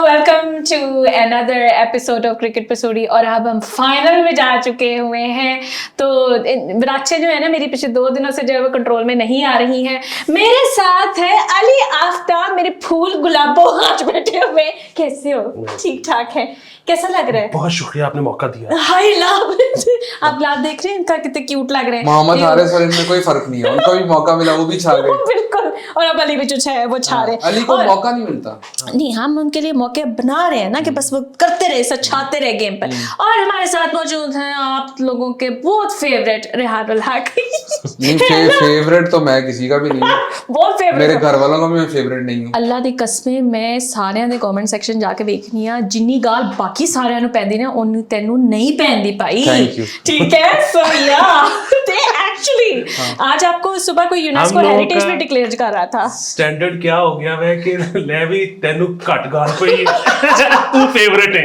Welcome to another episode of cricket Pasoori. और अब हम फाइनल में जा चुके हुए हैं। तो बच्चे जो है ना, मेरी पिछले 2 दिनों से जो है वो कंट्रोल में नहीं आ रही हैं। मेरे साथ है अली आफ्ताब, मेरे फूल गुलाबो आज बैठे हुए। कैसे हो? ठीक ठाक है? कैसा लग रहा है? बहुत शुक्रिया, आपने मौका दिया। हाय लाभ आप लाभ देख रहे हैं, इनका कितने क्यूट लग रहे हैं। मोहम्मद हारिस और इनमें कोई फर्क नहीं है, उनको भी मौका मिला, वो भी छा गए। बिल्कुल। और अब अली भी जो है वो छा रहे हैं। अली को मौका नहीं मिलता। नहीं, हम उनके लिए मौके बना रहे हैं ना कि बस वो करते रहे, सछाते रहे गेम पर। और हमारे साथ मौजूद हैं आप लोगों के बहुत फेवरेट रेहान उल हक। नहीं, फेवरेट तो मैं किसी का भी नहीं हूँ। बहुत फेवरेट मेरे घर वालों का भी मैं फेवरेट नहीं हूँ। अल्लाह दी कसमें मैं सारिਆਂ ਦੇ कमेंट सेक्शन जाके देखनी आ, जिन्नी गाल बाकी सारिਆਂ ਨੂੰ ਪੈਂਦੀ ना ਉਹਨੂੰ ਤੈਨੂੰ नहीं पैंदी भाई। Thank you. ठीक है। So yeah, they actually आज आपको सुबह कोई यूनेस्को हेरिटेज में डिक्लेयर कर रहा था। स्टैंडर्ड क्या हो गया है कि ले भी तेनू घट गाल पई तू फेवरेट है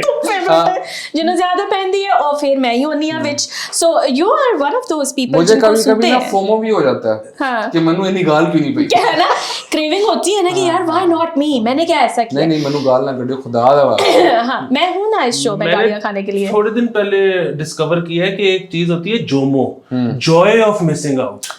जिन्होंने ज्यादा पहनती है और फिर मैं ही होनी है which. So you are one of those people मुझे कभी-कभी ना फोमो भी हो जाता है। हाँ। कि मनु इतनी गाल क्यों नहीं पई। क्या है ना, क्रेविंग होती है ना कि यार व्हाई नॉट मी, मैंने क्या ऐसा किया। नहीं मनु गाल ना करियो, खुदा दा वास्ते। हाँ, मैं हूं ना इस शो में गालियां खाने के लिए। थोड़े दिन पहले डिस्कवर किया है कि एक चीज होती है Jomo, Joy of missing out.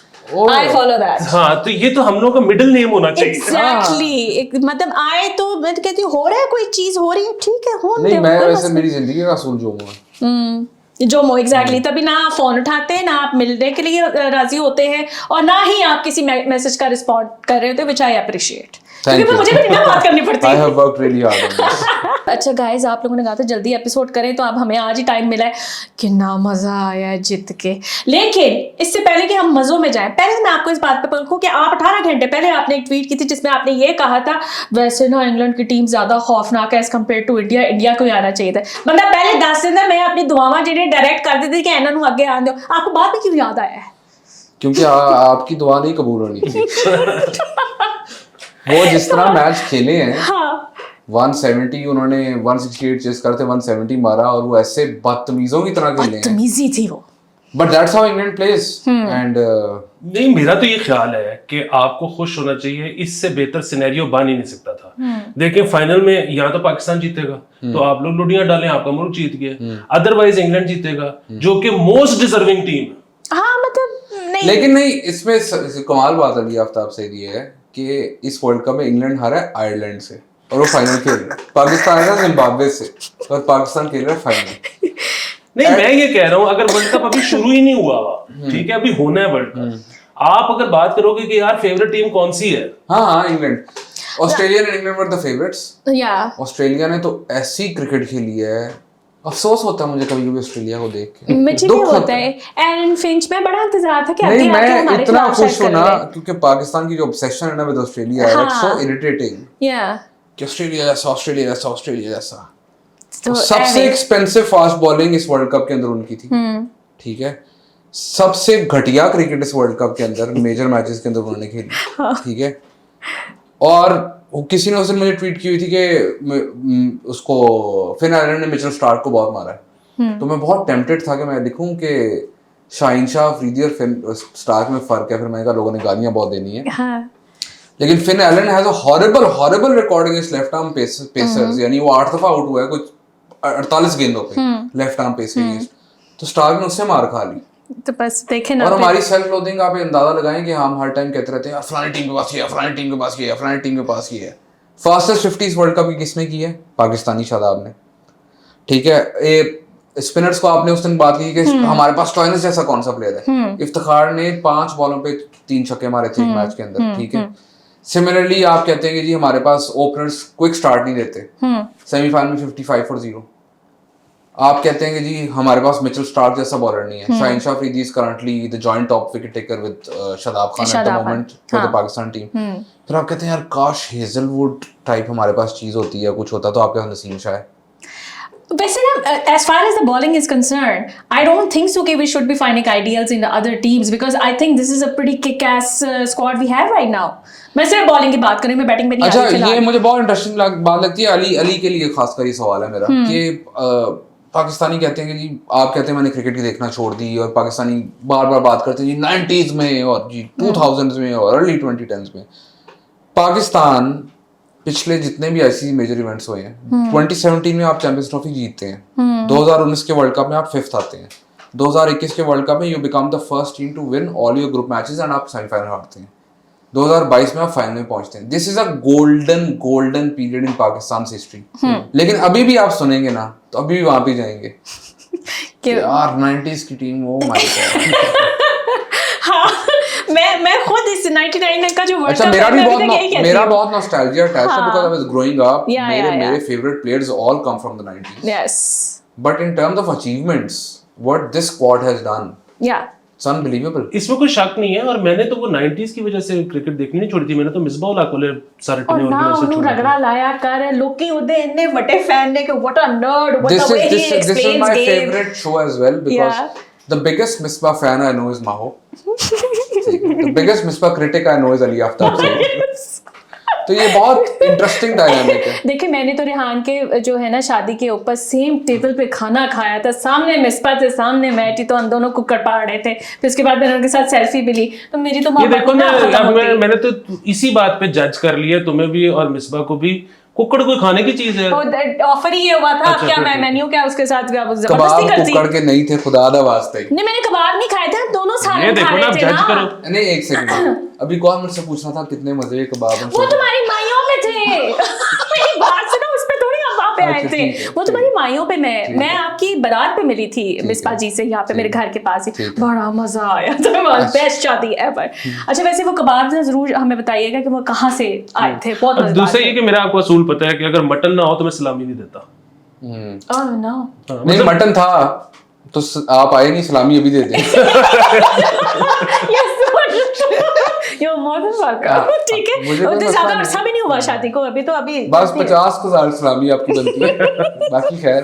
I follow that. हाँ, तो ये तो हम लोगों का मिडिल नेम होना चाहिए। Exactly. मतलब आए तो मैं तो कहती हूँ हो रहा है, कोई चीज हो रही है, ठीक है, हो नहीं, मैं वैसे मेरी जिंदगी का असूल जोमो है। Jomo exactly. तभी ना आप फोन उठाते हैं, ना आप मिलने के लिए राजी होते हैं, और ना ही आप किसी मैसेज का रिस्पॉन्ड कर रहे होते, विच आई अप्रिशिएट। क्योंकि मुझे भी ना बात करनी पड़ती है। I have worked really hard on this. अच्छा गाइस, आप लोगों ने कहा था जल्दी एपिसोड करें, तो अब हमें आज ही टाइम मिला है। कितना मजा आया है जीत के। लेकिन इससे पहले कि हम मजों में जाएं, पहले मैं आपको इस बात पे पकड़ूं कि आप 18 घंटे पहले आपने एक ट्वीट की थी जिसमें आपने ये कहा था वैसे ना इंग्लैंड की टीम ज्यादा खौफनाक है as compare to India, India को आना चाहिए था। मतलब पहले 10 दिन मैं अपनी दुआवां जिन्हें डायरेक्ट कर देती थी कि इन्होंने आगे आने दो। आपको बाद में क्यों याद आया है? क्योंकि आपकी दुआ नहीं कबूल होनी थी। वो जिस तरह मैच खेले हैं, हाँ। 170 उन्होंने 168 चेस करते 170 मारा, और वो ऐसे बदतमीजों की तरह खेले हैं। बदतमीजी थी वो। But that's how England plays. And नहीं, मेरा तो ये ख्याल है कि आपको खुश होना चाहिए, इससे बेहतर सिनेरियो बन ही नहीं सकता था। देखिए फाइनल में यहाँ तो पाकिस्तान जीतेगा, तो आप लोग लुडियां डालें, आपका मुल्क जीत गया। अदरवाइज इंग्लैंड जीतेगा, जो कि मोस्ट डिजर्विंग टीम है। हाँ मतलब नहीं, लेकिन नहीं, इसमें कमाल बात अली आफ्ताब से ये है कि इस वर्ल्ड कप में इंग्लैंड हारा है आयरलैंड से, और वो फाइनल खेल रहा है। पाकिस्तान है जिम्बाब्वे से, और पाकिस्तान खेल रहा है फाइनल। नहीं, मैं ये कह रहा हूँ अगर वर्ल्ड कप अभी शुरू ही नहीं हुआ, ठीक है, अभी होना है वर्ल्ड कप, आप अगर बात करोगे कि यार फेवरेट टीम कौन सी है, हाँ England. Australia and England were the favourites. या ऑस्ट्रेलिया ने तो ऐसी क्रिकेट खेली है, अफसोस होता है मुझे कभी-कभी ऑस्ट्रेलिया को देख के। मुझे भी होता है। एरन फिंच में बड़ा इंतजार था कि नहीं, आगे आके मैं हमारे इतना खिलाफ खुश हूं कर ना, ले। क्योंकि पाकिस्तान की जो ऑब्सेशन है ना with Australia, it's so irritating या कि ऑस्ट्रेलिया जैसा, ऑस्ट्रेलिया जैसा, ऑस्ट्रेलिया जैसा। तो सबसे एक्सपेंसिव फास्ट बॉलिंग इस वर्ल्ड कप के अंदर उनकी थी, ठीक है। सबसे घटिया क्रिकेट इस वर्ल्ड कप के अंदर मेजर मैचेस के अंदर उन्होंने खेली, ठीक है। और किसी ने उस दिन मुझे ट्वीट की हुई थी कि उसको फिन आयरलैंड ने मिचेल स्टार्क को बहुत मारा है। तो मैं बहुत टेम्पटेड था कि मैं लिखूं कि शाहीन शाह अफरीदी और फिन स्टार्क में फर्क है, फिर मैंने कहा लोगों ने गालियां बहुत देनी है। हाँ। लेकिन Finn Allen has a horrible record against left arm pacers, यानी वो 8 दफा आउट हुआ है कुछ 48 गेंदों पे लेफ्ट आर्म पेस के अगेंस्ट, तो स्टार्क ने उससे मार खा ली। तो बस देखे ना, और हमारी सेल्फ लोडिंग आप अंदाजा लगाएं कि हम हर टाइम कहते रहते हैं फलानी टीम के पास ये है, फलानी टीम के पास ये है, फलानी टीम के पास ये है। फास्टेस्ट 50 वर्ल्ड कप की किसने की है? पाकिस्तानी शादाब ने, ठीक है। स्पिनर्स को आपने उस दिन बात की कि हमारे पास स्टोइनिस जैसा कौन सा प्लेयर है। इफ्तिखार ने 5 बॉलों पे 3 छक्के मारे थे मैच के अंदर, ठीक है। सिमिलरली आप कहते हैं कि जी हमारे पास ओपनर्स क्विक स्टार्ट नहीं देते, सेमीफाइनल में 55 फॉर 0। आप कहते हैं कि जी हमारे पास मिचेल स्टार्क जैसा बॉलर नहीं है। Shaheen Shah Afridi is currently the joint top wicket taker with Shadab Khan at the moment for the Pakistan team. फिर आप कहते हैं यार काश हेजलवुड टाइप हमारे पास चीज होती है, कुछ होता तो आपके पास नसीम शाह है। वैसे ना as far as the bowling is concerned, I don't think so कि we should be finding ideals in the other teams because I think this is a pretty kick-ass squad we have right now. मैं सिर्फ bowling की बात करूँ, मैं batting में नहीं अच्छा, आ रही ये मुझे बहुत इंटरेस्टिंग बात लगती है। अली के लिए खासकर ये सवाल है मेरा कि पाकिस्तानी कहते हैं कि जी, आप कहते हैं मैंने क्रिकेट की देखना छोड़ दी, और पाकिस्तानी बार बार बात करते हैं जी 90s में और जी 2000s में और अर्ली 2010s में। पाकिस्तान पिछले जितने भी ऐसी मेजर इवेंट्स हुए हैं, 2017 में आप चैंपियंस ट्रॉफी जीतते हैं, 2019 के वर्ल्ड कप में आप 5th आते हैं, 2021 के वर्ल्ड कप में you become the first team to win all your group matches and आप सेमीफाइनल हारते हैं, 2022 में आप फाइनल में पहुंचते हैं। This is a golden period in Pakistan history. लेकिन अभी भी आप सुनेंगे ना तो अभी भी वहां पे जाएंगे यार 90s की टीम, ओ माय गॉड। हाँ, मैं खुद इस 99 का जो वर्ल्ड अच्छा, कप मेरा बहुत नॉस्टैल्जिया अटैच है because I was growing up, मेरे favourite players all come from the 90s। Yes, but in terms of achievements what this squad has done, yeah it's unbelievable. इसमें कोई शक नहीं है, और मैंने तो वो 90s की वजह से क्रिकेट देखनी नहीं छोड़ी थी। मैंने तो मिसबाह उल हक वाले सारे और टीम ना उन्होंने रगड़ा लाया कर लोकी उदे इतने बड़े फैन ने कि what a nerd, what the way he this is explains my game. favorite show as well because Yeah. the biggest Misbah fan I know is Maho. The biggest Misbah critic I know is Ali Aftab Saeed. तो ये बहुत interesting dynamic है। देखिए, मैंने तो रेहान के जो है ना शादी के ऊपर सेम टेबल पे खाना खाया था, सामने मिसबा थे, सामने मैं थी, तो हम दोनों कुकर पाड़ रहे थे। फिर उसके बाद मैंने उनके साथ सेल्फी भी ली, तो मेरी तो ये देखो ना, मैंने तो इसी बात पे जज कर लिया तुम्हें भी और मिसबा को भी, कुकड़ कोई खाने की चीज है। ऑफर ही ये हुआ था। अच्छा, क्या ठीक, मैं मेन्यू क्या उसके साथ जबरदस्ती कबाब करती? कुकड़ के नहीं थे, खुदा दा वास्ते। नहीं, मैंने कबाब नहीं खाए थे, हम दोनों ये सालन देखो खा ना, रहे थे जज ना। करो। नहीं, एक सेकंड, अभी कौन मुझसे पूछ रहा था कितने मजे के कबाब हैं? वो तुम्हारी माइयों में थे। मेरी बात सुनो, उस पे थोड़ी हम वहाँ पे आए अच्छा, थे, ठीक है, वो तुम्हारी माइयों पे। मैं आपकी बारात पे मिली थी मिसबा जी से, यहाँ पे मेरे घर के पास ही। बड़ा मजा आया था, बेस्ट शादी एवर। अच्छा, वैसे वो कबाब जरूर हमें बताइएगा कि वो कहाँ से आए थे। बहुत मजेदार दूसरा ये कि मेरा आपको असूल पता है कि अगर मटन ना हो तो मैं सलामी नहीं देता। ओह नो, नहीं, मटन था तो आप आए नहीं, सलामी अभी दे दें। you're more than welcome। ठीक है, मुझे कोई तो मसला ज्यादा नहीं। अरसा भी नहीं हुआ शादी को, अभी तो अभी बस 50,000 सलामी आपकी बनती है, बाकी खैर।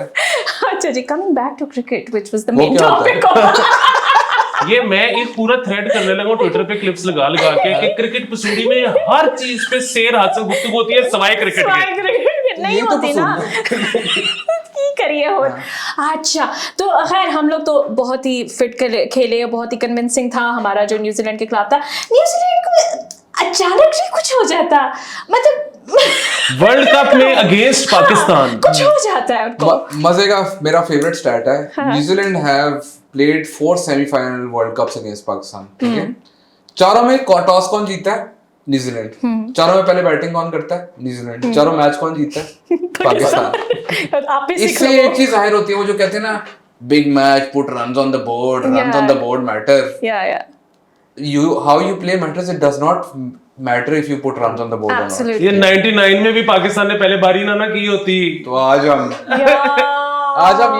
अच्छा जी, coming back to cricket which was the वो मेन क्या होता है? टॉपिक। ये मैं एक पूरा थ्रेड करने लगा ट्विटर पे क्लिप्स लगा के कि क्रिकेट पसूड़ी में हर चीज पे शेर हासिल गुफ्तगू होती है सिवाय क्रिकेट के। नहीं ये तो होती ना। की करिए हो। अच्छा, तो खैर हम लोग तो बहुत ही फिट खेले, बहुत ही कन्विंसिंग था हमारा जो न्यूजीलैंड के खिलाफ था। न्यूजीलैंड को अचानक से कुछ हो जाता, मतलब वर्ल्ड कप में अगेंस्ट पाकिस्तान कुछ हो जाता है उनको। मजे का मेरा फेवरेट स्टैट है, New Zealand have played 4 semifinal world cups against Pakistan. ठीक है, चारों में टॉस कौन जीता है? न्यूजीलैंड। चारों में पहले बैटिंग कौन करता है? न्यूजीलैंड। चारों मैच कौन जीतता है? पाकिस्तान। आप भी सीख इससे लो। एक चीज जाहिर होती है, वो जो कहते हैं ना, big match put runs on the board, runs on the board matter, या how you play matters, it does not matter if you put runs on the board or not. Absolutely. ये 99 में भी पाकिस्तान ने पहले बारी ना की होती। तो आज हम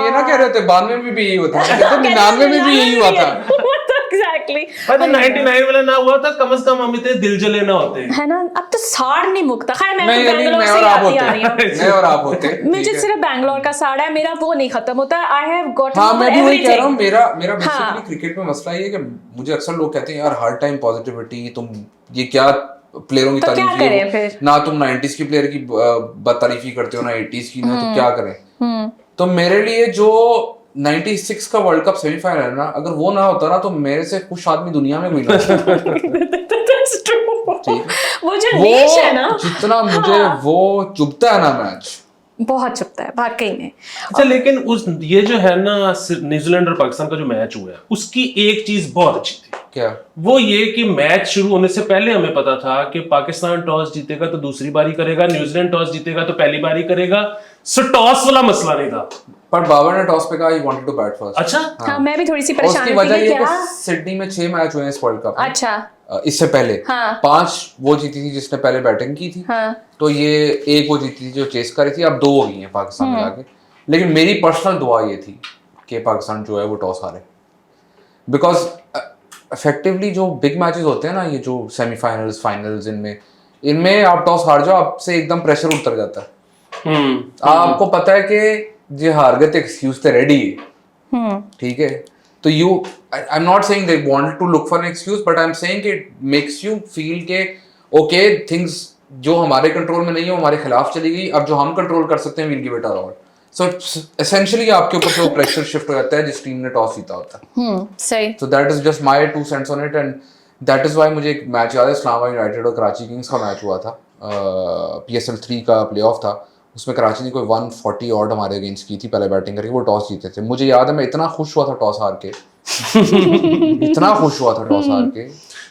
ये ना कह रहे थे 92 में भी यही होता है, 99 में भी यही हुआ था। एग्जैक्टली। पर तो 99 वाला ना हुआ था, कम से कम हम इतने दिल जले ना होते। है ना, अब तो साड़ नहीं मुकता। खैर मैं तो नहीं, बैंगलोर मैं से और आप आती आ रही हूँ। होते, मैं और आप होते। मुझे सिर्फ बैंगलोर का साड़ा है, मेरा वो नहीं खत्म होता। आई हैव गॉट हाँ, मैं भी वही कह रहा हूँ, मेरा बेसिकली हाँ। क्रिकेट में मसला ये है कि मुझे अक्सर लोग कहते हैं यार हर टाइम पॉजिटिविटी, तुम ये क्या प्लेयरों की तो क्या तारीफ करें फिर? ना तुम 90s की प्लेयर की बदतारीफी करते हो, ना 80s की, ना तो क्या करें। तो मेरे लिए जो 96 का वर्ल्ड कप सेमीफाइनल है ना, अगर वो ना होता ना तो मेरे से खुश आदमी दुनिया में कोई ना That's true। वो जो वो देश है ना, जितना मुझे वो चुभता है ना मैच, बहुत चुभता है वाकई में। अच्छा, लेकिन उस ये जो है ना न्यूजीलैंड और पाकिस्तान का जो मैच हुआ है, उसकी एक चीज बहुत अच्छी थी। क्या? वो ये कि मैच शुरू होने से पहले हमें पता था कि पाकिस्तान टॉस जीतेगा तो दूसरी बारी करेगा, न्यूजीलैंड टॉस जीतेगा तो पहली बारी करेगा। सो टॉस वाला मसला नहीं था। पर बाबर ने टॉस पे कहा he wanted to bat first. अच्छा, हाँ, मैं भी थोड़ी सी और परेशान उसकी थी वजह कि ये कि क्या। सिडनी में 6 मैच हुए हैं इस वर्ल्ड कप में। अच्छा, इससे पहले हाँ। 5 वो जीती थी जिसने पहले बैटिंग की थी, हाँ। तो ये 1 वो जीती थी जो चेस कर रही थी, अब 2 हो गई हैं पाकिस्तान में जाके। लेकिन मेरी पर्सनल दुआ ये थी कि पाकिस्तान जो है वो टॉस हारे, बिकॉज इफेक्टिवली जो बिग मैचेस होते हैं ना, ये जो सेमीफाइनल्स फाइनल्स, इनमें आप टॉस हार जाओ, आपसे एकदम प्रेशर उतर जाता है। आपको पता है कि जे हार गए थे एक्सक्यूज ते रेडी है, ठीक है। तो you I am not saying they want to look for an excuse, but I am saying it makes you feel के ओके थिंग्स जो हमारे कंट्रोल में नहीं है वो हमारे खिलाफ चली गई, अब जो हम कंट्रोल कर सकते हैं we'll give it our all. So essentially आपके ऊपर से प्रेशर शिफ्ट हो जाता है जिस टीम ने टॉस जीता होता है। सही। So that is just my 2 cents on it, and that is why मुझे एक मैच याद है, इस्लामाबाद यूनाइटेड और कराची किंग्स का मैच हुआ था, PSL 3 का प्लेऑफ था, उसमें कराची ने कोई 140 ऑड हमारे अगेंस्ट की थी पहले बैटिंग करके, वो टॉस जीते थे। मुझे याद है मैं इतना खुश हुआ था टॉस हार के इतना खुश हुआ था टॉस हार के।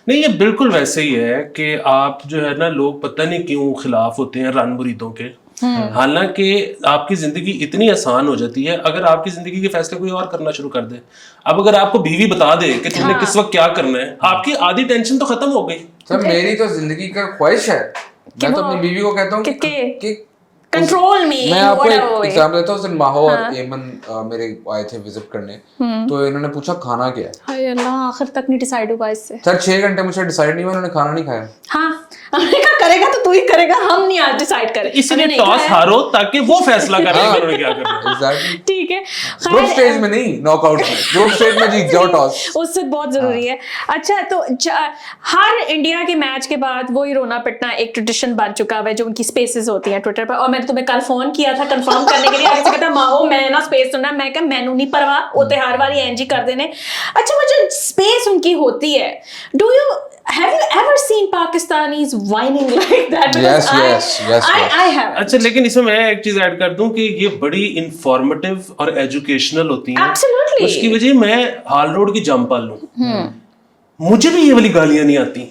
नहीं, ये बिल्कुल वैसे ही है कि आप जो है ना, लोग पता नहीं क्यों खिलाफ होते हैं रन मुरीदों के। हालांकि आपकी जिंदगी इतनी आसान हो जाती है अगर आपकी जिंदगी के फैसले कोई और करना शुरू कर दे। अब अगर आपको बीवी बता दे कि तुमने किस वक्त क्या करना है, आपकी आधी टेंशन तो खत्म हो गई। सर मेरी तो जिंदगी का ख्वाहिश है, मैं तो अपनी बीवी को कहता हूँ कि कंट्रोल में। मैं आपको एक एग्जांपल देता हूँ, उस दिन माहो और एमन मेरे आए थे विजिट करने, तो इन्होंने पूछा खाना क्या है। हाय अल्लाह, आखिर तक नहीं डिसाइड हुआ इससे। सर 6 घंटे मुझे डिसाइड नहीं हुआ, उन्होंने खाना नहीं खाया। हाँ, हमने कहा करेगा तो तू ही करेगा, हम नहीं आज डिसाइड करें। इसलिए टॉस हारो ताकि वो फैसला करे कि उन्होंने क्या करना है। एग्जैक्टली, ठीक है। ग्रुप स्टेज में नहीं, नॉकआउट में, ग्रुप स्टेज में जीत जाओ टॉस, उससे बहुत जरूरी है। अच्छा, तो हर इंडिया के मैच के बाद वही रोना पिटना एक ट्रेडिशन बन चुका है, जो उनकी स्पेसेस होती हैं ट्विटर पर। और मैंने तुम्हें कल फोन किया था कंफर्म करने के लिए, आगे से कहता माहो मैं ना स्पेस सुनना, मैं कहा मैनू नहीं परवाह, वो त्योहार वाली एनजी कर देने। अच्छा, वो जो स्पेस उनकी होती है, have you ever seen Pakistanis whining like that? Yes. I have. अच्छा, लेकिन इसमें मैं एक चीज ऐड कर दूं कि ये बड़ी इंफॉर्मेटिव और एजुकेशनल होती हैं। Absolutely. उसकी वजह मैं हाल रोड की जंपाल लूं, मुझे भी ये वाली गालियां नहीं आती।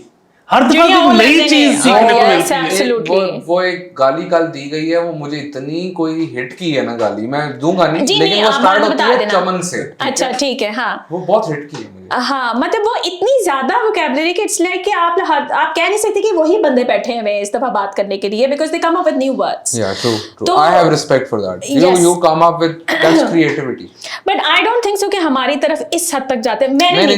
हर दफा एक नई चीज सीखने को मिलती है। वो एक गाली कल दी गई है, वो मुझे इतनी कोई हिट की है ना गाली, मैं दूंगा नहीं, लेकिन वो स्टार्ट होती है चमन से। अच्छा, ठीक है। हाँ, वो बहुत हिट की है मुझे। हाँ, मतलब वो इतनी ज्यादा वोकैबुलरी कि इट्स लाइक कि आप कह नहीं सकते कि वही बंदे बैठे हैं इस दफा बात करने के लिए, because they come up with new words. Yeah true, I have respect for that. You come up with that's creativity, but I don't think so कि हमारी तरफ इस हद तक जाते। मैंने नहीं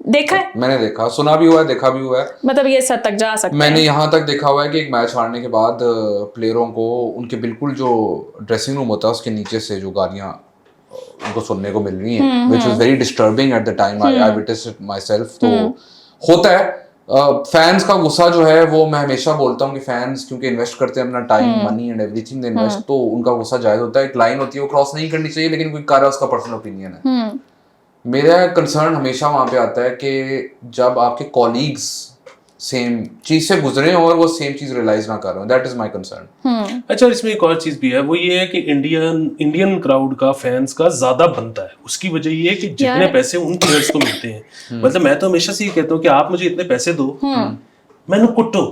देखा है, मैंने देखा, सुना भी हुआ है, देखा भी हुआ है, मतलब ये इस हद तक जा सकते हैं। मैंने यहाँ तक देखा हुआ है कि एक मैच हारने के बाद प्लेयरों को उनके बिल्कुल जो ड्रेसिंग रूम होता है उसके नीचे से जो गालियां उनको सुनने को मिल रही हैं, which was very disturbing at the time, I witnessed it my self. तो होता है, फैंस का गुस्सा जो है वो मैं हमेशा बोलता हूँ कि फैंस क्योंकि इन्वेस्ट करते हैं अपना time, money and everything they invest, तो उनका गुस्सा जायज होता है। एक लाइन होती है वो क्रॉस नहीं करनी चाहिए, लेकिन कोई कर रहा है उसका पर्सनल ओपिनियन है। मेरा कंसर्न हमेशा वहां पे आता है कि जब आपके कॉलीग्स सेम चीज से गुजरे और वो सेम चीज रियलाइज ना कर रहे हो, दैट इज माय कंसर्न। अच्छा, इसमें एक और चीज भी है, वो ये है कि इंडियन क्राउड का, फैंस का ज्यादा बनता है। उसकी वजह ये है कि जितने पैसे उन प्लेयर्स को मिलते हैं, मतलब मैं तो हमेशा से ये कहता हूँ कि आप मुझे इतने पैसे दो, मैंने कुटो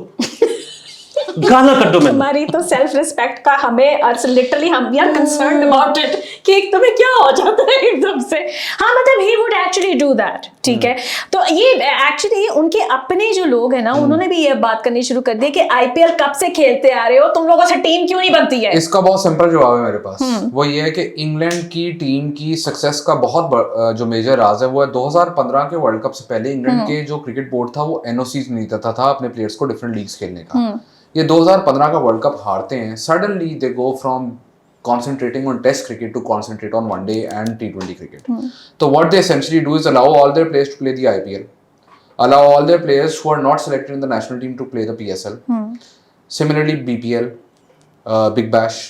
गाना कटो। मैं हमारी तो सेल्फ रिस्पेक्ट का हमें लिटरली हम we are concerned about it कि एक तुम्हें क्या हो जाता है एकदम से। हाँ, मतलब he would actually do that, ठीक है। तो ये एक्चुअली उनके अपने जो लोग हैं ना, उन्होंने भी ये बात करनी शुरू कर दी कि IPL कब से खेलते आ रहे हो, तुम लोगों से टीम क्यों नहीं बनती है। इसका बहुत सिंपल जवाब है मेरे पास, वो ये है कि इंग्लैंड की टीम की सक्सेस का बहुत जो मेजर राज है वो है 2015 के वर्ल्ड कप से पहले इंग्लैंड के जो क्रिकेट बोर्ड था वो NOCs नहीं देता था अपने प्लेयर्स को डिफरेंट लीग्स खेलने का। ये 2015 का वर्ल्ड कप हारते हैं, suddenly they go from concentrating on test cricket to concentrate on one day and T20 cricket. So what they essentially do is allow all their players to play the IPL, allow all their players who are not selected in the national team to play the PSL. Similarly BPL, Big Bash,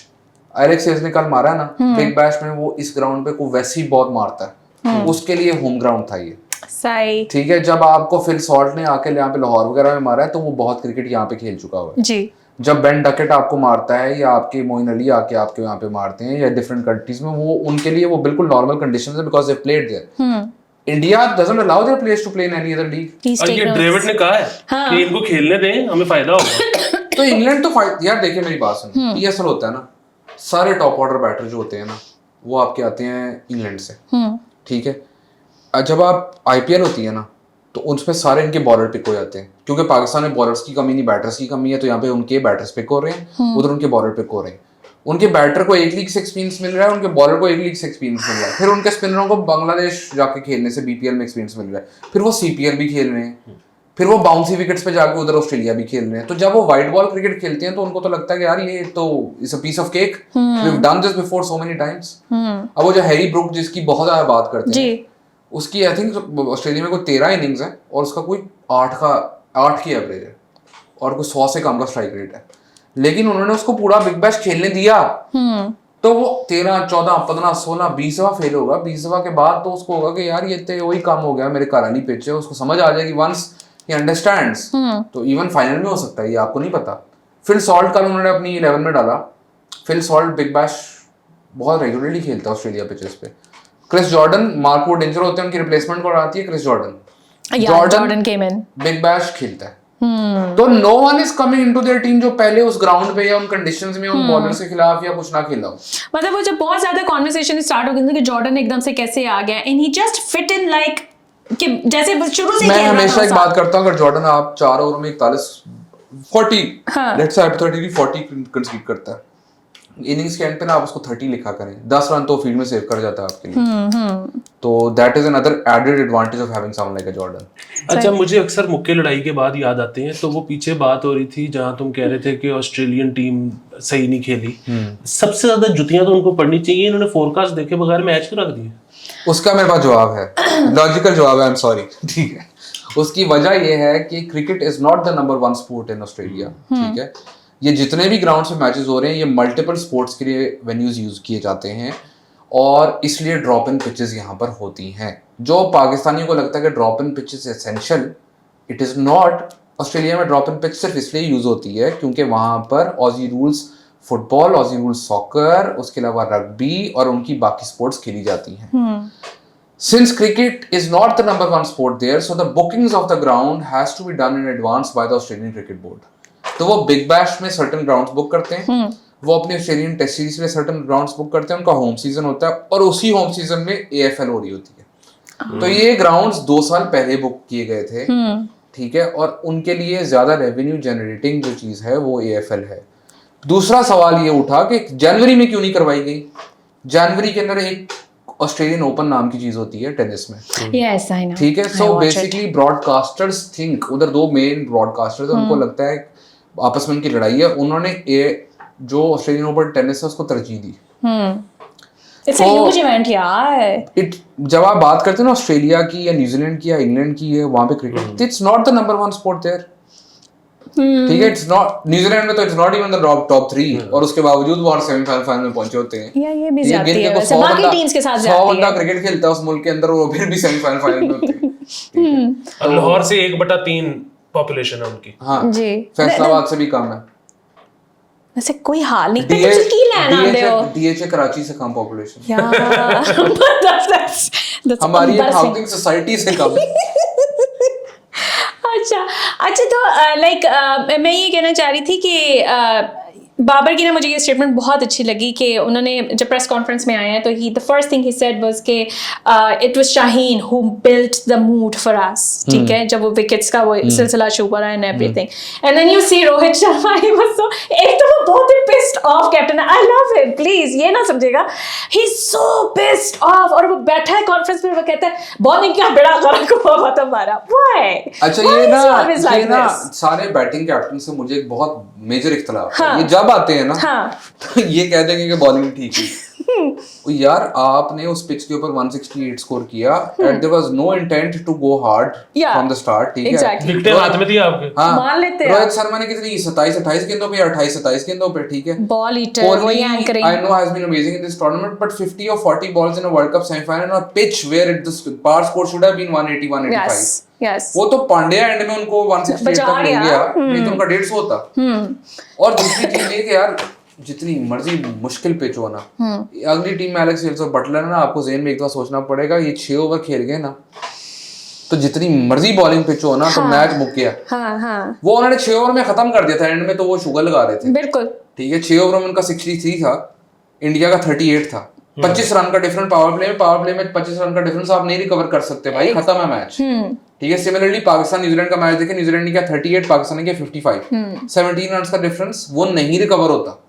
Alex Hayes ने कल मारा ना, Big Bash में वो इस ground पे को वैसे ही बहुत मारता है, उसके लिए होम ग्राउंड था ये, सही, ठीक है। जब आपको फिल सॉल्ट ने आके यहाँ पे लाहौर वगैरह में मारा है तो वो बहुत क्रिकेट यहाँ पे खेल चुका हुआ है जी। जब बेन डकेट आपको मारता है या आपके मोइन अली आके आपके यहाँ पे मारते हैं या डिफरेंट कंट्रीज में, वो उनके लिए वो बिल्कुल नॉर्मल कंडीशंस है because they played there. India doesn't allow their players to play in any other league. और ये ड्रेविड ने कहा है कि इनको खेलने दें, हमें फायदा होगा। तो इंग्लैंड तो यार देखिए मेरी बात सुनो, PSL होता है ना, सारे टॉप ऑर्डर बैटर जो होते हैं ना वो आपके आते हैं इंग्लैंड से, ठीक है। जब आप IPL होती है ना तो उसमें सारे इनके बॉलर पिक हो जाते हैं, क्योंकि पाकिस्तान में बॉलर्स की कमी नहीं, बैटर्स की कमी है, तो यहाँ पे उनके बैटर्स पिक हो रहे हैं, उधर उनके बॉलर पिक हो रहे हैं। उनके बैटर को एक लीग से एक्सपीरियंस मिल रहा है, उनके बॉलर को एक लीग से एक्सपीरियंस मिल रहा है, फिर उनके स्पिनरों को बांग्लादेश जाके खेलने से BPL में एक्सपीरियंस मिल रहा है, फिर वो CPL भी खेल रहे हैं, फिर वो बाउंसी विकेट्स पे जाके उधर ऑस्ट्रेलिया भी खेल रहे हैं। तो जब वो वाइट बॉल क्रिकेट खेलते हैं तो उनको तो लगता है कि यार ये तो it's a piece of cake, we have done this before so many times. अब वो जो हैरी ब्रुक जिसकी बहुत ज्यादा बात करते हैं, उसकी आई थिंक ऑस्ट्रेलिया में कोई 13 इनिंग्स है और उसका कोई 8 की एवरेज है और कोई 100 से कम का स्ट्राइक रेट है, लेकिन उन्होंने उसको पूरा बिग बैश खेलने दिया। तो वो 13, 14, 15, 16, 20वां फेल होगा। 20वां के बाद तो उसको होगा कि यार ये तो वही काम हो गया, मेरे घरानी पिच है, उसको समझ आ जाएगी वंस ही अंडरस्टैंड्स। तो इवन फाइनल में हो सकता है, ये आपको नहीं पता। फिल सॉल्ट कल उन्होंने अपनी 11 में डाला। फिल सॉल्ट बिग बैश बहुत रेगुलरली खेलता है ऑस्ट्रेलिया पिचेस पे। Chris Jordan, Mark Wood injure होते हैं, उनकी रिप्लेसमेंट को आती है Chris Jordan. Jordan came in, Big Bash खेलता है। तो no one is coming into their team जो पहले उस ग्राउंड पे या उन कंडीशंस में उन बॉलर्स के खिलाफ या कुछ ना खेला हो। मतलब वो जब बहुत ज्यादा कॉन्वर्सेशन स्टार्ट हो गई थी कि जॉर्डन एकदम से कैसे आ गया, and he just fit in like कि जैसे शुरू से मैं हमेशा एक बात करता हूं, अगर जॉर्डन आप 4 ओवर में 40 लेट्स से 40 कंसीड करता है, इनिंग्स के एंड पे ना आप उसको 30 लिखा करें, 10 रन तो फील्ड में सेव कर जाता है आपके लिए। तो that is another added advantage of having someone like a Jordan. अच्छा, मुझे अक्सर मुक्के लड़ाई के बाद याद आते हैं, तो वो पीछे बात हो रही थी जहां तुम कह रहे थे कि ऑस्ट्रेलियन टीम सही नहीं खेली। सबसे ज्यादा जुतियां तो उनको पड़नी चाहिए, इन्होंने फोरकास्ट देखे बगैर मैच क्यों रख दिए? उसका मेरे पास जवाब है, लॉजिकल जवाब है, आई एम सॉरी, ठीक है। उसकी वजह यह है कि cricket is not the number 1 sport in Australia, ठीक है। ये जितने भी ग्राउंड्स में मैचेस हो रहे हैं, ये मल्टीपल स्पोर्ट्स के लिए वेन्यूज यूज किए जाते हैं और इसलिए ड्रॉप इन पिचेस यहाँ पर होती हैं। जो पाकिस्तानियों को लगता है कि drop in pitches essential, it is not. Australia में ड्रॉप इन पिच सिर्फ इसलिए यूज होती है क्योंकि वहां पर Aussie rules football, Aussie rules soccer, उसके अलावा रग्बी और उनकी बाकी स्पोर्ट्स खेली जाती हैं। Since cricket is not the number 1 sport there, so the bookings of the ground has to be done in advance by the Australian Cricket Board. तो वो बिग बैश में सर्टेन ग्राउंड्स बुक करते हैं, वो अपनी ऑस्ट्रेलियन टेस्ट सीरीज में certain grounds book करते हैं, उनका होम सीजन होता है और उसी होम सीजन में AFL हो रही होती है। तो ये ग्राउंड्स 2 साल पहले बुक किए गए थे, ठीक है, और उनके लिए ज्यादा रेवेन्यू जनरेटिंग जो चीज है वो AFL है। दूसरा सवाल ये उठा कि जनवरी में क्यों नहीं करवाई गई। जनवरी के अंदर एक ऑस्ट्रेलियन ओपन नाम की चीज होती है टेनिस में, यस आई नो, ठीक है। सो बेसिकली ब्रॉडकास्टर्स थिंक, उधर 2 मेन ब्रॉडकास्टर्स हैं, उनको लगता है आपस में उनकी लड़ाई है, उन्होंने जो ऑस्ट्रेलियन ओपन टेनिस है उसको तरजीह दी। इट्स अ ह्यूज इवेंट यार। जब आप बात करते हैं ना ऑस्ट्रेलिया की या न्यूजीलैंड की या इंग्लैंड की है, वहां पे cricket it's not the number 1 sport there, ठीक है। इट्स नॉट, न्यूजीलैंड में तो it's not even the top 3 और उसके बावजूद वो सेमीफाइनल फाइनल में पहुंचे होते हैं। ये भी ज्यादती है वैसे, बाकी टीम्स के साथ 100 ज्यादती बंदा है। क्रिकेट खेलता है उस मुल्क के अंदर, वो फिर भी सेमीफाइनल फाइनल में होते हैं। और लाहौर से 1/3 पॉपुलेशन है उनकी। हाँ जी, फैसलाबाद से भी कम है। वैसे कोई हाल नहीं, तो कुछ की लेना आते हो DHA कराची से कम पॉपुलेशन, यार। That's हमारी embarrassing. हाउसिंग सोसाइटी से कम। अच्छा तो लाइक मैं ये कहना चाह रही थी कि बाबर की ना मुझे ये स्टेटमेंट बहुत अच्छी लगी कि उन्होंने जब प्रेस कॉन्फ्रेंस में आए हैं तो द फर्स्ट थिंग ही सेड वाज कि it was Shaheen who built the mood for us, ठीक है, जब वो विकेट्स का वो सिलसिला शुरू हो रहा है and everything, and then you see Rohit Sharma, he was so, एक तो वो बहुत ही पिस्ड ऑफ कैप्टन है, आई लव हिम, प्लीज ये ना समझेगा, he is so pissed off, और वो बैठा है कॉन्फ्रेंस में, वो कहता है बॉलिंग का बड़ा गलत हुआ था हमारा, व्हाई। अच्छा ये ना सारे बैटिंग कैप्टन से मुझे एक बहुत मेजर इख्तिलाफ है, ये जब आते हैं ना तो ये कह देंगे कि बॉलिंग ठीक है। यार आपने उस पिच के ऊपर 168 स्कोर किया and there was no intent to go hard from the start, ठीक है। विकेट हाथ में थी आपके, हाँ, मान लेते हैं। रोहित शर्मा ने कितनी 27-28 गेंदों पे, 28-27 गेंदों पे, ठीक है। बॉल ईटर, वो anchoring, I know has been amazing in this tournament, but 50 or 40 balls in a World Cup semi-final on a pitch where the par score should have been 180-185. Yes. वो तो पांड्या एंड में उनको 168 तक ले गया, नहीं तो उनका 150 होता। और दूसरी चीज ये कि यार जितनी मर्जी मुश्किल पिच हो ना, अगली टीम में एलेक्स हेल्स और बटलर है ना, आपको जेन में एक बार सोचना पड़ेगा, ये 6 ओवर खेल गए ना, तो जितनी मर्जी बॉलिंग पिच हो ना, तो मैच मुक गया। वो उन्होंने 6 ओवर में खत्म कर दिया था, एंड में तो वो शुगर लगा रहे थे, बिल्कुल, ठीक है। 6 ओवर में उनका 63 था, इंडिया का 38 था, 25 रन का डिफरेंस पावर प्ले में 25 रन का डिफरेंस आप नहीं रिकवर कर सकते भाई, खत्म है मैच, ठीक है। सिमिलरली पाकिस्तान न्यूजीलैंड का मैच देखें, न्यूजीलैंड ने किया 38, पाकिस्तान ने किया 55, 17 रन का डिफरेंस वो नहीं रिकवर होता।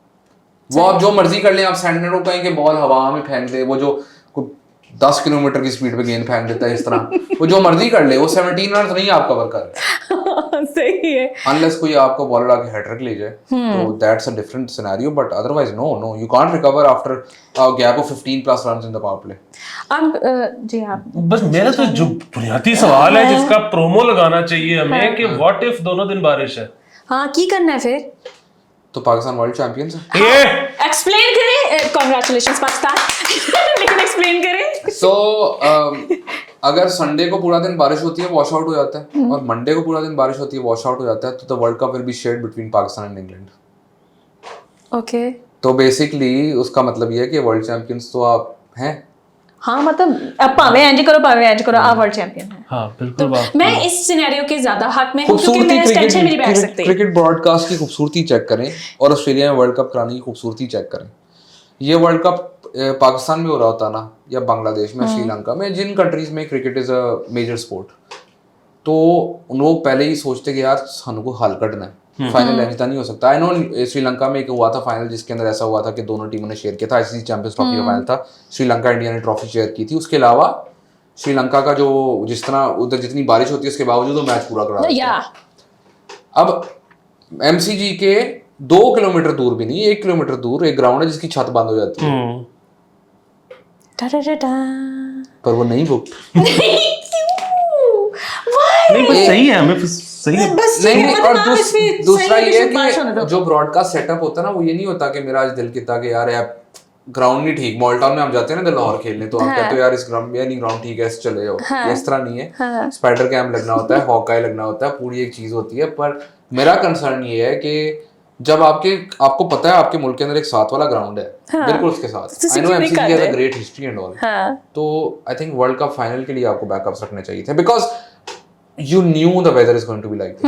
वो आप जो मर्जी कर लें, आप सैंडनर को कहें कि बॉल हवा में फेंक दे, वो जो 10 किलोमीटर की स्पीड पे गेंद फेंक देता है इस तरह, वो जो मर्जी कर ले, वो 17 रन नहीं आप कवर कर रहे, सही है। अनलेस कोई आपको बॉलर आके हैट्रिक ले जाए, तो that's a different scenario, but otherwise no you can't recover after a gap of 15+ runs in the power play. अब जी आप बस मेरा तो जो बुनियादी सवाल है जिसका प्रोमो लगाना चाहिए हमें कि व्हाट इफ दोनों दिन बारिश है, हाँ की करना है फिर? तो पाकिस्तान वर्ल्ड चैंपियंस है। ये एक्सप्लेन करें, कांग्रेचुलेशंस पाकिस्तान लेकिन एक्सप्लेन करें। सो अगर संडे को पूरा दिन बारिश होती है, वॉश आउट हो जाता है, और मंडे को पूरा दिन बारिश होती है, वॉश आउट हो जाता है, तो the world cup will be shared between Pakistan and England. Okay, तो बेसिकली उसका मतलब ये है कि वर्ल्ड चैंपियंस तो आप हैं। हाँ मतलब अब पावे एंज करो आप वर्ल्ड चैंपियन हैं। हाँ बिल्कुल बात। मैं इस सिनेरियो के ज्यादा हक में हूं क्योंकि मैं इस टेंशन में नहीं बैठ सकती। क्रिकेट ब्रॉडकास्ट की खूबसूरती चेक करें और ऑस्ट्रेलिया में वर्ल्ड कप कराने की खूबसूरती चेक करें। ये वर्ल्ड कप पाकिस्तान में हो रहा होता ना, या बांग्लादेश में, श्रीलंका में, जिन कंट्रीज में cricket is a major sport, तो उन लोग पहले ही सोचते कि यार सानू को हल कटना है, फाइनल ऐसा नहीं हो सकता। आई नो श्रीलंका में एक हुआ था फाइनल जिसके अंदर ऐसा हुआ था कि दोनों टीमों ने शेयर किया था, आईसीसी चैंपियंस ट्रॉफी का फाइनल था, श्रीलंका इंडिया ने ट्रॉफी शेयर की थी। उसके अलावा श्रीलंका का जो जिस तरह उधर जितनी बारिश होती है उसके बावजूद वो मैच पूरा करा देते हैं। अब एमसीजी के 2 किलोमीटर दूर भी नहीं, 1 किलोमीटर दूर एक ग्राउंड है जिसकी छत बंद हो जाती है, पर वो नहीं बुक। नहीं बस सही है, हमें सही है। नहीं, और दूसरा ये है कि जो ब्रॉडकास्ट सेटअप होता है ना, वो ये नहीं होता कि मेरा आज दिल किया कि यार ग्राउंड नहीं ठीक, मॉलटाउन में हम जाते हैं ना लाहौर खेलने, तो हम कहते हो यार इस ग्राउंड में नहीं ग्राउंड ठीक है, इस चले जाओ। इस तरह नहीं है, स्पाइडर कैम्प लगना होता है, हॉकाई लगना होता है, पूरी एक चीज होती है। पर मेरा कंसर्न ये है कि जब आपको पता है आपके मुल्क के अंदर एक साथ वाला ग्राउंड है, बिल्कुल उसके साथ, I know MCG has a great history and all, तो I think world cup final के लिए आपको बैकअप्स रखने चाहिए थे, because you knew the weather is going to be like this.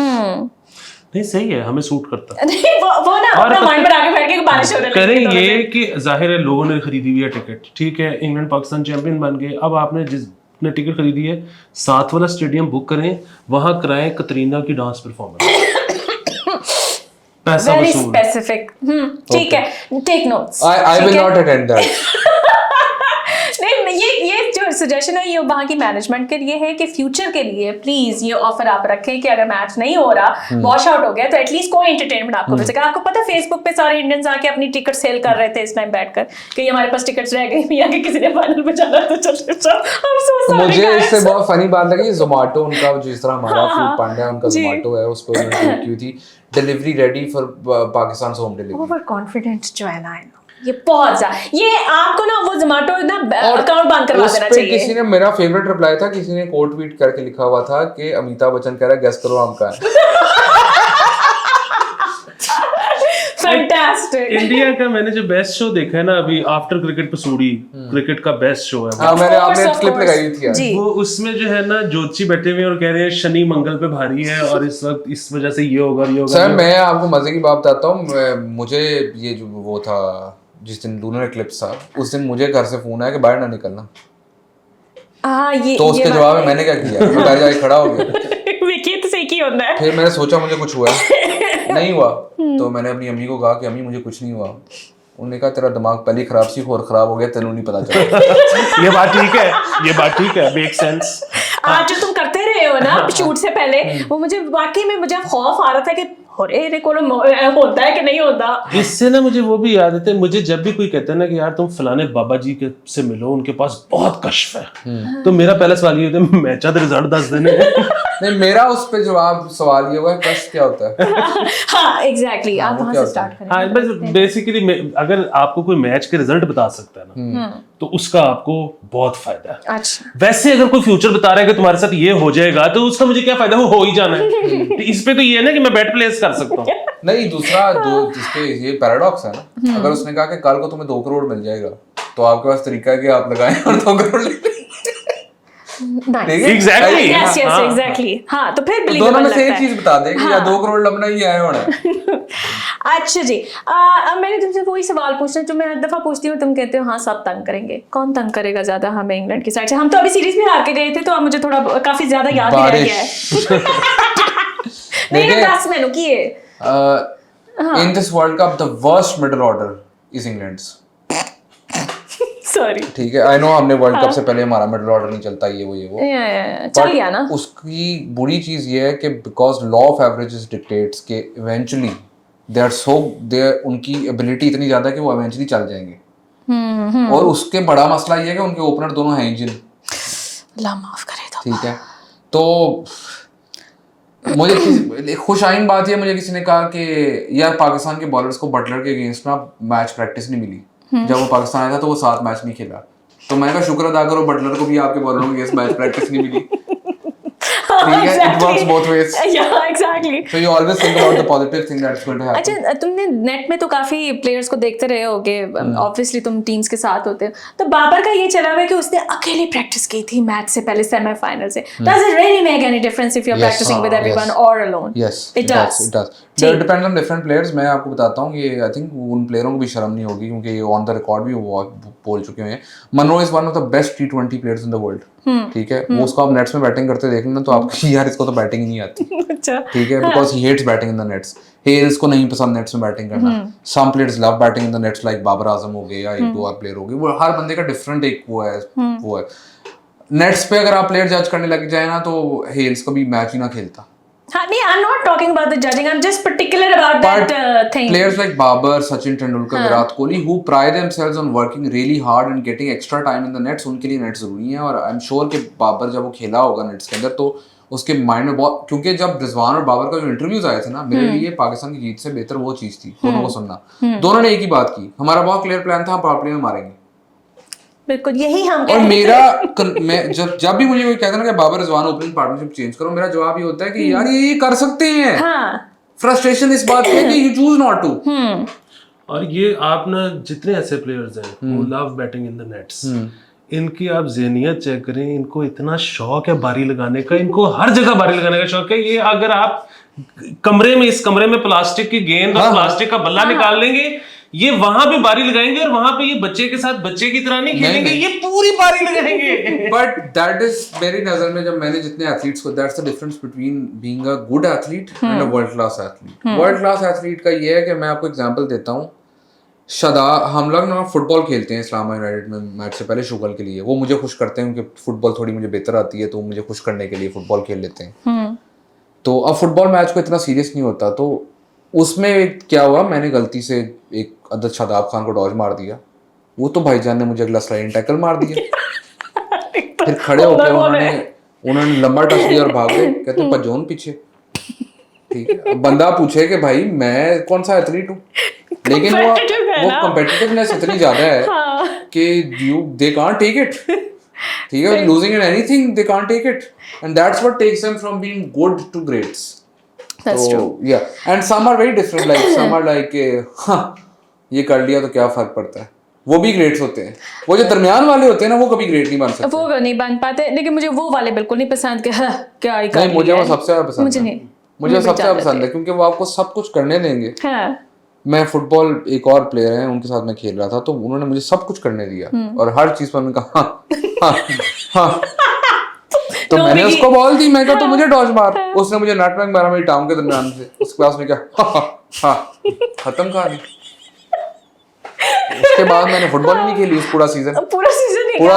नहीं सही है, हमें सूट करता है। नहीं वो ना अपना माइंड पर आके बैठ के बारिश हो रही है। करें ये कि जाहिर है लोगों ने खरीदी हुई है टिकट, ठीक है, इंग्लैंड पाकिस्तान चैंपियन बन गए, अब आपने जिसने टिकट खरीदी है साथ वाला स्टेडियम बुक करें, वहां कराएं कतरीना की डांस परफॉर्मेंस, पैसा वेरी वसूल। स्पेसिफिक। ठीक है, take notes. I will not attend that. नहीं ये जो सजेशन है ये वहाँ की मैनेजमेंट के लिए है कि फ्यूचर के लिए प्लीज ये ऑफर आप रखें कि अगर मैच नहीं हो रहा, वॉश आउट हो गया, तो एटलीस्ट कोई एंटरटेनमेंट आपको मिल सके। आपको पता है फेसबुक पे सारे इंडियंस आके अपनी टिकट सेल कर रहे थे इस टाइम बैठकर कि हमारे पास टिकट्स रह गई, भैया कि किसी ने फाइनल में जाना तो चल। मुझे इससे बहुत फनी बात लगी जोमेटो, उनका जिस तरह हमारा फूड पांडा उनका जोमेटो है, उस पर उन्होंने की थी delivery ready for Pakistan home delivery. Over confident जो है ना, ये बहुत ज्यादा, ये आपको ना वो जोमेटो ना अकाउंट बंद करवा देना चाहिए। किसी ने, मेरा फेवरेट रिप्लाई था, किसी ने कोट ट्वीट करके लिखा हुआ था कि अमिताभ बच्चन कह रहा है गेस करो आम का है। फैंटास्टिक। इंडिया का मैंने जो बेस्ट शो देखा है ना अभी आफ्टर क्रिकेट पसूड़ी, क्रिकेट का बेस्ट शो है हाँ, मैंने आपने क्लिप लगाई थी यार, वो, उसमें जो है ना ज्योतिषी बैठे हुए और कह रहे हैं शनि मंगल पे भारी है और इस वक्त इस वजह से ये होगा ये होगा। सर मैं आपको मजे की बात बताता हूँ, मुझे ये जो वो था जिस दिन लूनर इक्लिप्स था, उस दिन मुझे घर से फोन आया कि बाहर ना निकलना। ये तो उसके जवाब में मैंने क्या किया, मैं घर जाके खड़ा हो गया। विकी तो सही की होता है। फिर मैंने सोचा मुझे कुछ हुआ है, नहीं हुआ, तो मैंने अपनी अम्मी को कहा कि अम्मी मुझे कुछ नहीं हुआ। उन्होंने कहा तेरा दिमाग पहले खराब सी और खराब हो गया, तेनू नहीं पता चला। ये बात ठीक है, ये बात ठीक है, मेक सेंस। आज जो तुम करते रहे हो ना शूट से पहले, वो मुझे वाकई में मुझे खौफ आ रहा था कि अरे को होता है कि नहीं होता। इससे ना मुझे वो भी याद है, मुझे जब भी कोई कहता है ना कि यार तुम फलाने बाबा जी के से मिलो, उनके पास बहुत कश्फ है, तो मेरा पहला सवाल ये होता है मैं चाहता रिजल्ट 10 देने। नहीं, मेरा उस पे जवाब सवाल ये हुआ है कश्फ क्या होता है। हाँ एग्जैक्टली, आप वहां से स्टार्ट करें। हाँ बस बेसिकली अगर आपको कोई मैच के रिजल्ट बता सकता है ना, तो उसका आपको बहुत फायदा है। अच्छा, वैसे अगर कोई फ्यूचर बता रहा है कि तुम्हारे साथ ये हो जाएगा, तो उसका मुझे क्या फायदा, वो हो ही जाना है। इस पे तो ये है ना कि मैं बेट प्लेस कर सकता हूँ। नहीं, दूसरा जिसपे ये पैराडॉक्स है ना, अगर उसने कहा कि कल को तुम्हें 2 करोड़ मिल जाएगा, तो आपके पास तरीका है कि आप लगाएं और 2 करोड़ ले लें। Exactly. Yes, yes, exactly. हाँ, तो फिर दोनों believable में से एक लगता है। चीज बता दे कि या 2 करोड़ लबना ही आया होना। अच्छा जी, अब मैंने तुमसे वही सवाल पूछना जो मैं हर दफा पूछती हूँ, तुम कहते हो हाँ सब तंग करेंगे। कौन तंग करेगा ज्यादा हमें इंग्लैंड की साइड से? हम तो अभी सीरीज भी हार के गए थे, तो अब मुझे थोड़ा काफी ज्यादा याद भी रह गया है। नहीं ना, दस मैंने किए। In this World Cup, the worst middle order is England's. Sorry ठीक है, आई नो हमने वर्ल्ड कप से पहले हमारा मिडल ऑर्डर नहीं चलता, ये वो चल गया ना। उसकी बुरी चीज ये है कि because law of averages dictates के इवेंचुअली दे उनकी एबिलिटी इतनी ज्यादा है कि वो इवेंचुअली चल जाएंगे। और उसके बड़ा मसला ये है कि उनके ओपनर दोनों हैं इंजन। अल्लाह माफ करे तो। ठीक है, तो मुझे खुशाइन बात ये, मुझे किसी ने कहा कि यार पाकिस्तान के बॉलर्स को बटलर के अगेंस्ट ना मैच प्रैक्टिस नहीं मिली। जब वो पाकिस्तान आया था तो वो 7 मैच नहीं खेला, तो मैं कहा शुक्र अदा करो बटलर को भी आपके बॉलरों के अगेंस्ट मैच प्रैक्टिस नहीं मिली। ठीक है, it works both ways. Yeah, exactly. So you always think about the positive thing that's going to happen. अच्छा, तुमने नेट में तो काफी प्लेयर्स को देखते रहे होगे, ऑब्वियसली तुम टीम्स के साथ होते हो, तो बाबर का ये चला हुआ है कि उसने अकेले प्रैक्टिस की थी मैच से पहले, सेमीफाइनल से। Does it really make any difference if you're practicing with everyone or alone? Yes, it does. It does. It depends on different players. मैं आपको बताता हूँ, ये आई थिंक उन प्लेयरों को भी शर्म नहीं होगी क्योंकि ये ऑन द रिकॉर्ड भी वो बोल चुके हैं। Munro is one of the best T20 players in the world. ठीक है, वो उसको आप नेट्स में बैटिंग करते देख लेना तो आपको यार इसको तो बैटिंग ही नहीं आती। अच्छा, ठीक है, because he hates batting in the nets. Hales को नहीं पसंद नेट्स में बैटिंग करना। Some players love batting in the nets, like Babar Azam हो गए या एक दो और प्लेयर हो गए। वो हर बंदे का डिफरेंट एक वो है। नेट्स पे अगर आप प्लेयर जज करने लग जाए ना तो हेल्स कभी मैच ही ना खेलता। हाँ, नहीं, I'm not talking about the judging. I'm just particular about that thing. Players like Babar, Sachin Tendulkar, Virat Kohli, who pride themselves on working really hard and getting extra time in the nets, उनके लिए nets जरूरी हैं। और I'm sure कि बाबर जब वो खेला होगा नेट्स के अंदर तो उसके माइंड में बहुत, क्योंकि जब रिजवान और बाबर का जो इंटरव्यूज आए थे ना, मेरे लिए पाकिस्तान की जीत से बेहतर वो चीज थी दोनों को सुनना। दोनों ने एक ही बात की, हमारा बहुत क्लियर प्लान था, हम पावर प्ले में मारेंगे। बिल्कुल यही हम और मेरा मैं जब भी मुझे कोई कहता है ना कि Babar Rizwan opening partnership change करो, मेरा जवाब ये होता है कि यार ये कर सकते हैं। फ्रस्ट्रेशन इस बात पे कि यू चूज नॉट टू। और ये आप ना जितने ऐसे प्लेयर्स हैं वो love batting in the nets, इनकी आप ज़हनियत चेक करें, इनको इतना शौक है बारी लगाने का, इनको हर जगह बारी लगाने का शौक है। ये अगर आप इस कमरे में प्लास्टिक की गेंद और प्लास्टिक का बल्ला निकाल लेंगे, ये वहां पे बारी लगाएंगे और वहां पे ये बच्चे के साथ बच्चे की तरह नहीं खेलेंगे, ये पूरी बारी लगाएंगे। बट दैट इज मेरी नजर में, जब मैंने जितने एथलीट्स को, that's the difference between being a good athlete and a world class athlete. World class athlete का ये है कि मैं आपको एग्जांपल देता हूँ, हम लोग ना फुटबॉल खेलते हैं इस्लामा यूनाइटेड में मैच से पहले शुगल के लिए। वो मुझे खुश करते हैं क्योंकि फुटबॉल थोड़ी मुझे बेहतर आती है, तो मुझे खुश करने के लिए फुटबॉल खेल लेते हैं। तो अब फुटबॉल मैच को इतना सीरियस नहीं होता, तो उसमें क्या हुआ, मैंने गलती से एक अदद शादाब खान को डॉज मार दिया, वो तो भाईजान ने मुझे अगला स्लाइडिंग टैकल मार दिया। फिर खड़े होकर उन्होंने लंबा टच दिया और भाग गए, कहते भजोन पीछे। ठीक है, अब बंदा पूछे कि भाई मैं कौन सा एथलीट हूँ, लेकिन वो कॉम्पिटिटिवनेस इतनी ज्यादा है कि दे कांट टेक इट। ठीक है, losing in anything they can't take it, and that's what takes them from being good to greats. That's true. Yeah, and some are very different. Like some are like, ये कर लिया तो क्या फर्क पड़ता है। वो भी ग्रेट्स होते हैं। वो जो दरमियान वाले होते हैं ना, वो कभी ग्रेट नहीं बन सकते। वो नहीं बन पाते, लेकिन मुझे वो वाले बिल्कुल नहीं पसंद कि क्या ही कर नहीं, मुझे वो सबसे ज्यादा पसंद मुझे है। नहीं, मुझे सबसे ज्यादा पसंद है क्योंकि वो आपको सब कुछ करने देंगे। मैं फुटबॉल, एक और प्लेयर है उनके साथ मैं खेल रहा था, तो उन्होंने मुझे सब कुछ करने दिया और हर चीज पर मैंने कहा हाँ। तो मैंने उसको बॉल दी, मैं कहा तो मुझे डॉज मार, उसने मुझे नटमैग मारा मेरी टांग के दरमियान से। उसके बाद उसने क्या खत्म कहानी। उसके बाद मैंने फुटबॉल ही नहीं खेली उस पूरा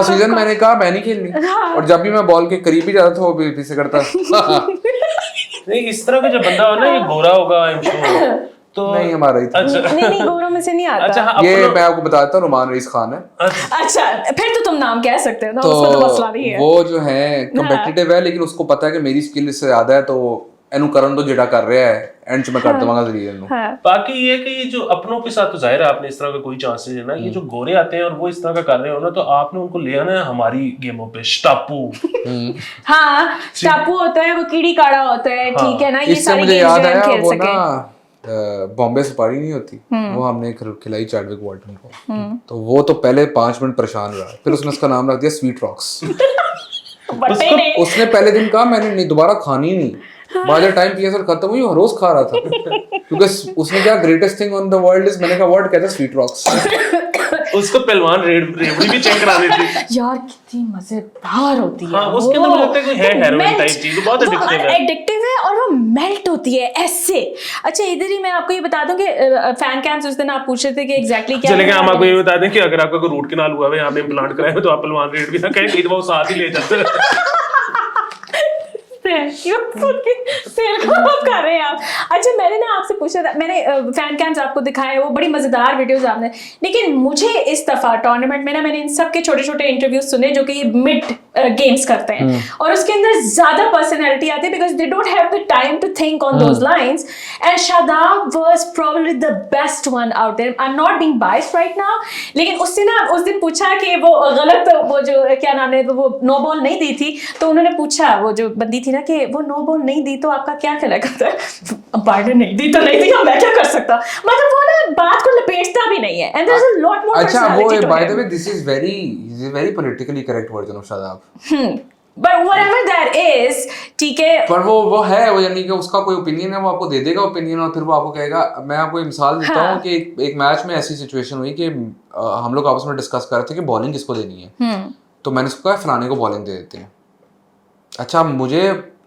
सीजन मैंने कहा मैं नहीं खेलनी। और जब भी मैं बॉल के करीब ही जाता था वो भी पीछे करता। नहीं, इस तरह का जो बंदा हो ना, ये गोरा होगा आई एम श्योर, तो नहीं हमारा ही था। अच्छा, नहीं गोरों में से नहीं आता। अच्छा, ये मैं आपको बताता हूँ, रुमान रईस खान है। अच्छा, फिर तो तुम नाम कह सकते हो ना, तो उसमें तो मसला नहीं है। वो जो है कॉम्पिटिटिव है, लेकिन उसको पता है कि मेरी स्किल इससे ज्यादा है, तो एनु करन तो जेड़ा कर रहा है एंड च मैं कर दूंगा जरिए नु। बाकी ये कि ये जो अपनों के साथ तो जाहिर है आपने इस तरह का कोई चांस नहीं लेना। ये जो गोरे आते हैं और वो इस तरह का कर रहे हो ना, तो आपने उनको ले आना है हमारी गेमों पे। स्टापू हाँ, स्टापू होता है, वो कीड़ी काड़ा होता है। ठीक है ना, ये सारी मुझे याद गेम्स आया खेल वो सके। ना बॉम्बे सफारी नहीं होती, वो हमने खिलाई चैडविक वॉल्टन को, तो वो तो पहले 5 मिनट परेशान रहा, फिर उसने उसका नाम रख दिया स्वीट रॉक्स। उसने पहले दिन कहा मैंने नहीं दोबारा खानी नहीं, बाय द टाइम पीएसएल खत्म हुई रोज खा रहा था क्योंकि उसने क्या greatest thing on the world is, मैंने कहा व्हाट, कहता स्वीट रॉक्स। उसको पहलवान रेवड़ी भी चेक करा देती। यार कितनी मजेदार होती है। हाँ, उसके अंदर मुझे लगता है कोई है हेरोइन टाइप चीज, बहुत एडिक्टिव है। एडिक्टिव है और वो मेल्ट होती है ऐसे। अच्छा इधर ही मैं आपको ये बता दूं कि फैन कैम्स उस दिन आप पूछ रहे थे कि एग्जैक्टली क्या चलेगा, हम आपको ये बता दें कि अगर आपका कोई रूट कैनाल हुआ है यहाँ पे इम्प्लांट कराए तो आप पहलवान रेट भी ना कहें, कई दफा वो साथ ही ले जाते हैं। सेल कर रहे हैं आप। अच्छा मैंने ना आपसे पूछा था, मैंने फैन कैम्स आपको दिखाए, वो बड़ी मजेदार वीडियोस आपने, लेकिन मुझे इस दफा टूर्नामेंट में ना मैंने इन सब के छोटे छोटे इंटरव्यूज सुने जो कि ये मिड गेम्स करते हैं और उसके अंदर ज्यादा पर्सनैलिटी आती है because they don't have the time to think on those lines and Shadab was probably the best one out there. I am not being biased right now, लेकिन उससे ना उस दिन पूछा कि वो गलत, वो जो क्या नाम है, वो नो बॉल नहीं दी थी, तो उन्होंने पूछा वो जो बंदी थी ना कि वो नो बॉल नहीं दी तो आपका क्या ख्याल है? अंपायर ने नहीं दी तो नहीं दी, मैं क्या कर सकता। मतलब वो ना बात को लपेटता भी नहीं है and there is a lot more personality. अच्छा वो by the way this is very politically correct version of Shadab, but whatever that is, ठीक है, पर वो है, वो यानी कि उसका कोई ओपिनियन है, वो आपको दे देगा ओपिनियन और फिर वो आपको कहेगा। मैं आपको एक मिसाल देता हूँ कि एक मैच में ऐसी सिचुएशन हुई कि हम लोग आपस में डिस्कस कर रहे थे कि बॉलिंग किसको देनी है, तो मैंने उसको कहा फलाने को बॉलिंग दे देते हैं। अच्छा मुझे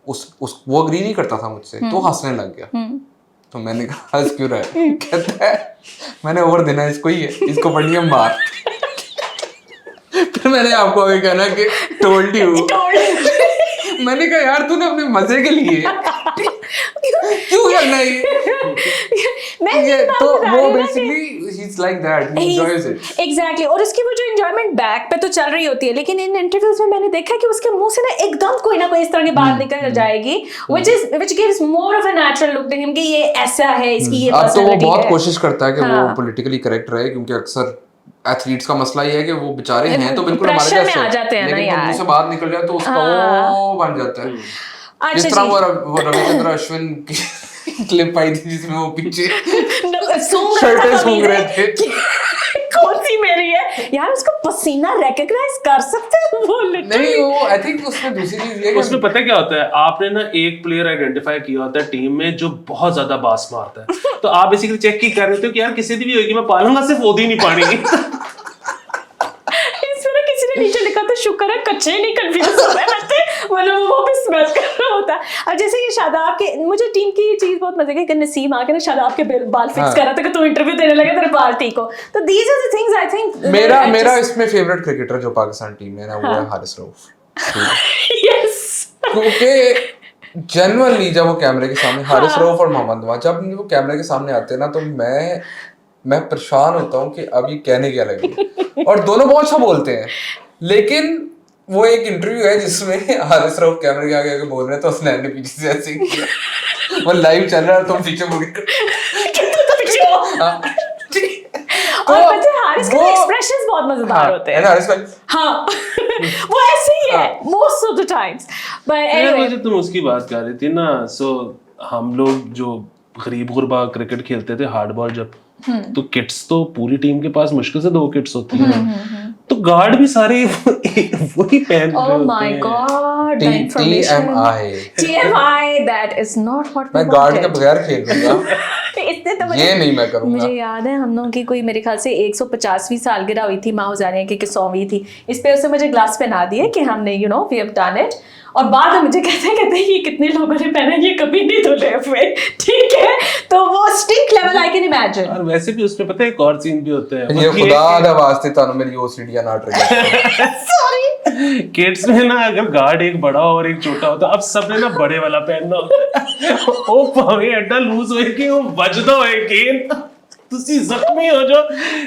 वो अग्री नहीं करता था मुझसे, तो हंसने लग गया। तो मैंने कहा हंस क्यों रहा है? कहता है मैंने ओवर देना इसको ही है, इसको पढ़नी है मार। फिर मैंने आपको अभी कहना कि टोल्ड यू। मैंने कहा यार तूने अपने मजे के लिए क्यों करना है ये? तो वो basically he is like that, he enjoys it. Exactly, और उसकी वो जो एंजॉयमेंट बैक पे तो चल रही होती है, लेकिन इन इंटरव्यूज में मैंने देखा कि उसके मुंह से ना एकदम कोई ना कोई इस तरह की बात निकल जाएगी which gives more of a natural look to him कि ये ऐसा है, इसकी ये पर्सनालिटी है। अब तो वो बहुत कोशिश करता है कि वो पॉलिटिकली करेक्ट रहे, क्योंकि अक्सर एथलीट्स का मसला ये है कि वो बेचारे हैं तो बिल्कुल हमारे जैसे, आ जाते हैं, लेकिन मुंह से बात निकल जाए तो उसका वो बन जाता है। जिस तरह वो रविचंद्र अश्विन की क्लिप आई थी जिसमें वो पीछे शर्टें सूंघ रहे थे। कौन सी मेरी है यार, उसका पसीना रिकॉग्नाइज कर सकते हैं वो? नहीं, वो आई थिंक उसमें दूसरी चीज ये, उसमें पता क्या होता है, आपने ना एक प्लेयर आइडेंटिफाई किया होता है टीम में जो बहुत ज्यादा बास मारता है, तो आप बेसिकली चेक की कर रहे हो कि यार किसी भी होगी मैं पालूंगा, सिर्फ वो ही नहीं पानी। इसमें किसी ने नीचे लिखा था शुक्र है कच्चे नहीं कंफ्यूज हो रहे हैं, मतलब वो भी स्मेल कर रहा होता है। अब जैसे ये शादाब के, मुझे टीम की ये चीज बहुत मजे की कि नसीम आके ना शादाब के बाल फिक्स कर रहा था कि तू इंटरव्यू देने लगे तेरे बाल ठीक हो। तो these are the things I think मेरा इसमें फेवरेट क्रिकेटर जो पाकिस्तान टीम में है ना वो है हारिस रऊफ। यस, क्योंकि जनरली जब वो कैमरे के सामने, हारिस रऊफ और मोहम्मद नवाज जब वो कैमरे के सामने आते हैं ना, तो मैं परेशान होता हूँ कि अब ये कहने क्या लगे। और दोनों बहुत अच्छा बोलते हैं, लेकिन वो एक इंटरव्यू है जिसमें हारिस रऊफ कैमरे के आगे बोल रहे हैं तो उसने पीछे से ऐसे किया, वो लाइव चल रहा है तो पीछे मुड़ के और पता है हारिस के एक्सप्रेशंस बहुत मजेदार होते हैं। हारिस भाई हाँ वो ऐसे ही है most of the times. But anyway, मुझे तुम उसकी बात कर रही थी ना, सो हम लोग जो गरीब गुरबा क्रिकेट खेलते थे हार्ड बॉल जब, तो किट्स तो पूरी टीम के पास मुश्किल से 2 किट्स होती हैं, तो गार्ड भी सारे वही पहन रहे होते हैं। Oh my God, TMI that is not what मैं गार्ड के बगैर खेल लूंगा, इसने तो ये नहीं मैं करूंगा। मुझे याद है हम लोगों की कोई मेरे ख्याल से 150वीं सालगिरह हुई थी माँ जाने की 100वीं थी, इस पे उसने मुझे ग्लास पहना दिए कि हमने वी हैव डन इट, और बाद में मुझे कहते ये कितने लोगों ने पहना, ये कभी नहीं धुले हुए, ठीक है? तो वो stink level I can imagine. और वैसे भी उसमें पता है एक और सीन भी होता है, ये खुदा दा वास्ते तानु मेरी ओसीडी ना ट्रिगर सॉरी। किड्स में ना अगर गार्ड एक बड़ा और एक छोटा होता, अब सबने ना बड़े वाला पहनना होता है, वो भावे एडा लूज होए कि वो बजदा होए गेंद तुसी जख्मी हो जो।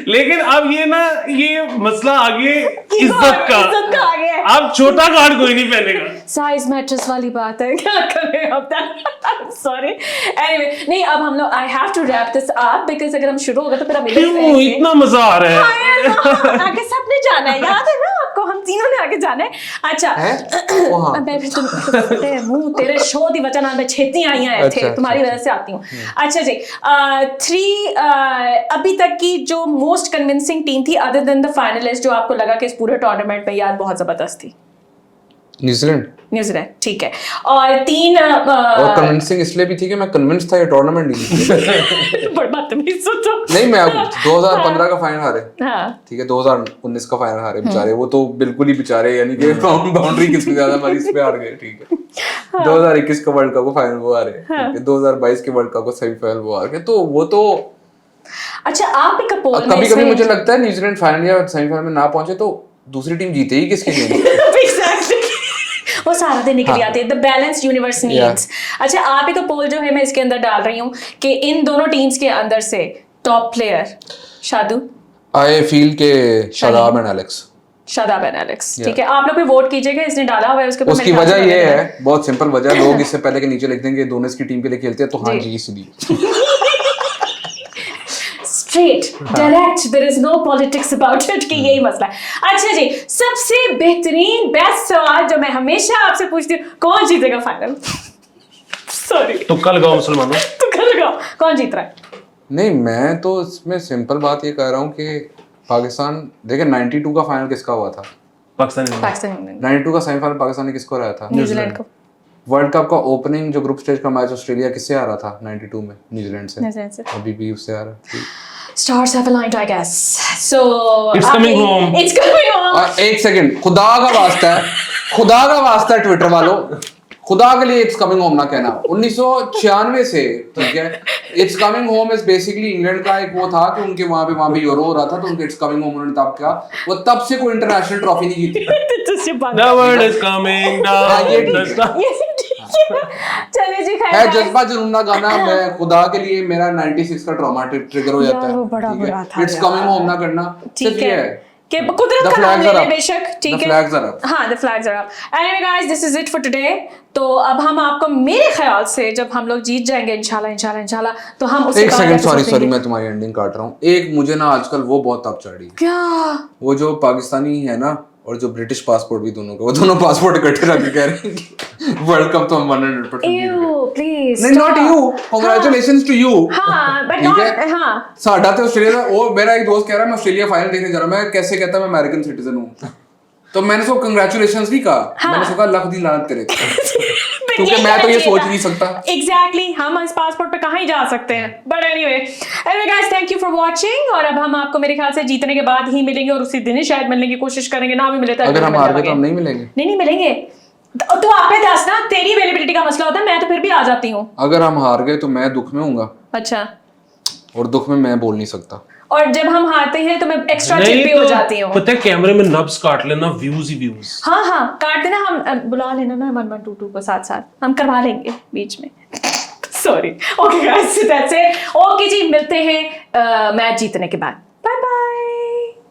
लेकिन अब ये मसला आगे इज्जत का आ गया। अब छोटा गार्ड कोई नहीं पहनेगा, साइज मैट्रेस वाली बात है, क्या करें अब तक। सॉरी, एनीवे, नहीं अब हम लोग I have to wrap this up because अगर हम शुरू हो गए तो फिर हम क्यों इतना मजा आ रहा है? आगे सबने जाना है, याद है ना आपको, हम तीनों ने आगे जाना है। अच्छा मैं भी तेरे मुंह तेरे शो दी वजह नाल मैं छेती आई हैं थे, तुम्हारी वजह से आती हूँ। अच्छा जी, 3 अभी तक की जो मोस्ट कन्विंसिंग टीम थी अदर देन द फाइनलिस्ट, जो आपको लगा कि इस पूरे टूर्नामेंट में यार बहुत जबरदस्त थी? न्यूजीलैंड। न्यूजीलैंड, ठीक है। और 3 और कन्विंसिंग इसलिए भी थी कि मैं कन्विंस था ये टूर्नामेंट नहीं जीतेगा। बड़ी बदतमीज हो तुम। नहीं, मैं 2015 का फाइनल हारे, हाँ ठीक है, 2019 का फाइनल हारे बेचारे, वो तो बिल्कुल ही बेचारे, यानी कि बाउंड्री किससे ज्यादा मारी इस पे हार गए, ठीक है। 2021 का वर्ल्ड कप को फाइनल वो हारे, ठीक है, 2022 के वर्ल्ड कप को सेमीफाइनल वो हार गए, तो वो तो अच्छा आप एक पोल में कभी कभी मुझे लगता है न्यूजीलैंड फाइनल या सेमीफाइनल में ना पहुंचे तो दूसरी टीम जीते ही किसके लिए। Exactly. वो सारा दिन निकल आते हैं, द बैलेंस यूनिवर्स नीड्स। अच्छा आप ही तो पोल जो है मैं इसके अंदर डाल रही हूँ कि इन दोनों टीम्स के अंदर से top player Shahu, I feel के Shadab and Alex, Shadab and Alex, ठीक है। आप लोग भी वोट कीजिएगा, इसने डाला हुआ है उसके ऊपर। उसकी वजह ये है, बहुत सिंपल वजह, लोग इससे पहले के नीचे लिख देंगे दोनों इसकी टीम के लिए खेलते हैं, तो हाँ जी इसलिए। Straight direct, there is no politics about it कि यही मसला है। अच्छा जी, सबसे बेहतरीन बेस्ट सवाल जो मैं हमेशा आपसे पूछती हूँ, कौन जीतेगा फाइनल? सॉरी तो कल गाओ मुसलमानों, तो कल लगाओ, कौन जीत रहा है? नहीं, मैं तो इसमें सिंपल बात ये कह रहा हूँ कि पाकिस्तान, देखिए 92 का फाइनल किसका हुआ था? पाकिस्तान 92 का सेमीफाइनल पाकिस्तान ने किसको हराया था? न्यूजीलैंड को। वर्ल्ड कप का ओपनिंग जो ग्रुप स्टेज का मैच ऑस्ट्रेलिया किससे हारा था 92 में? न्यूजीलैंड से। न्यूजीलैंड से। अभी भी उससे हारा। Stars have aligned, I guess. So It's coming home. It's coming home. और एक सेकंड, खुदा का वास्ता है, खुदा का वास्ता है ट्विटर वालों, खुदा के लिए इट्स कमिंग होम ना कहना। 1996 से, ठीक है, it's coming home is basically England का एक वो था कि उनके वहां पे यूरो हो रहा था, तो उनके इट्स कमिंग होम उन्होंने तब कहा, वो तब से कोई इंटरनेशनल ट्रॉफी नहीं जीती। The world is coming down. चलिए जी, है जज्बा जुनून का गाना, मैं खुदा के लिए मेरा 96 का ट्रॉमा ट्रिगर हो जाता है। वो बड़ा बुरा था। इट्स कमिंग होम ना करना, ठीक है कि कुदरत का नाम ले ले बेशक, ठीक है। हाँ, the flags are up. Anyway guys, this is it for today. तो अब हम आपको, मेरे ख्याल से जब हम लोग जीत जाएंगे इंशाल्लाह, तो हम उसके एक बाद सेकंड, सॉरी मैं तुम्हारी एंडिंग काट रहा हूँ। एक मुझे ना आजकल वो बहुत तब चढ़ी, क्या? वो जो पाकिस्तानी है ना और जो ब्रिटिश पासपोर्ट भी दोनों का, वो दोनों पासपोर्ट इकट्ठे रख के कह रहे हैं कि वर्ल्ड कप तो हम 100% जीत गए। प्लीज नहीं, not you, congratulations to you. हाँ बट ठीक नॉट, है? हाँ साडा तो ऑस्ट्रेलिया का, वो मेरा एक दोस्त कह रहा है मैं ऑस्ट्रेलिया फाइनल देखने जा रहा हूं, मैं कैसे कहता मैं अमेरिकन सिटीजन हूं, तो मैंने उसको कांग्रेचुलेशंस भी कहा, मैंने उसको कहा लख दी लानत तेरे, क्योंकि मैं तो ये सोच नहीं सकता। एग्जैक्टली, हम इस पासपोर्ट पे कहाँ ही जा सकते हैं। But anyway guys, thank you for watching, और अब हम आपको मेरे ख्याल से जीतने के बाद ही मिलेंगे, और उसी दिन ही शायद मिलने की कोशिश करेंगे, ना भी मिले तो अगर हम हार गए तो हम नहीं मिलेंगे। नहीं मिलेंगे, तो आप पे दस ना, तेरी अवेलेबिलिटी का मसला होता है, मैं तो फिर भी आ जाती हूँ। अगर हम हार गए तो मैं दुख में हूँगा। अच्छा, और दुख में मैं बोल नहीं सकता, और जब हम हारते हैं तो मैं एक्स्ट्रा चिप भी हो जाती हूँ। पता है कैमरे में नब्स काट लेना, व्यूज ही व्यूज। हाँ काट देना, हम बुला लेना ना 1122 को साथ हम करवा लेंगे बीच में। Sorry, okay guys, that's it. Okay जी, मिलते हैं मैच जीतने के बाद।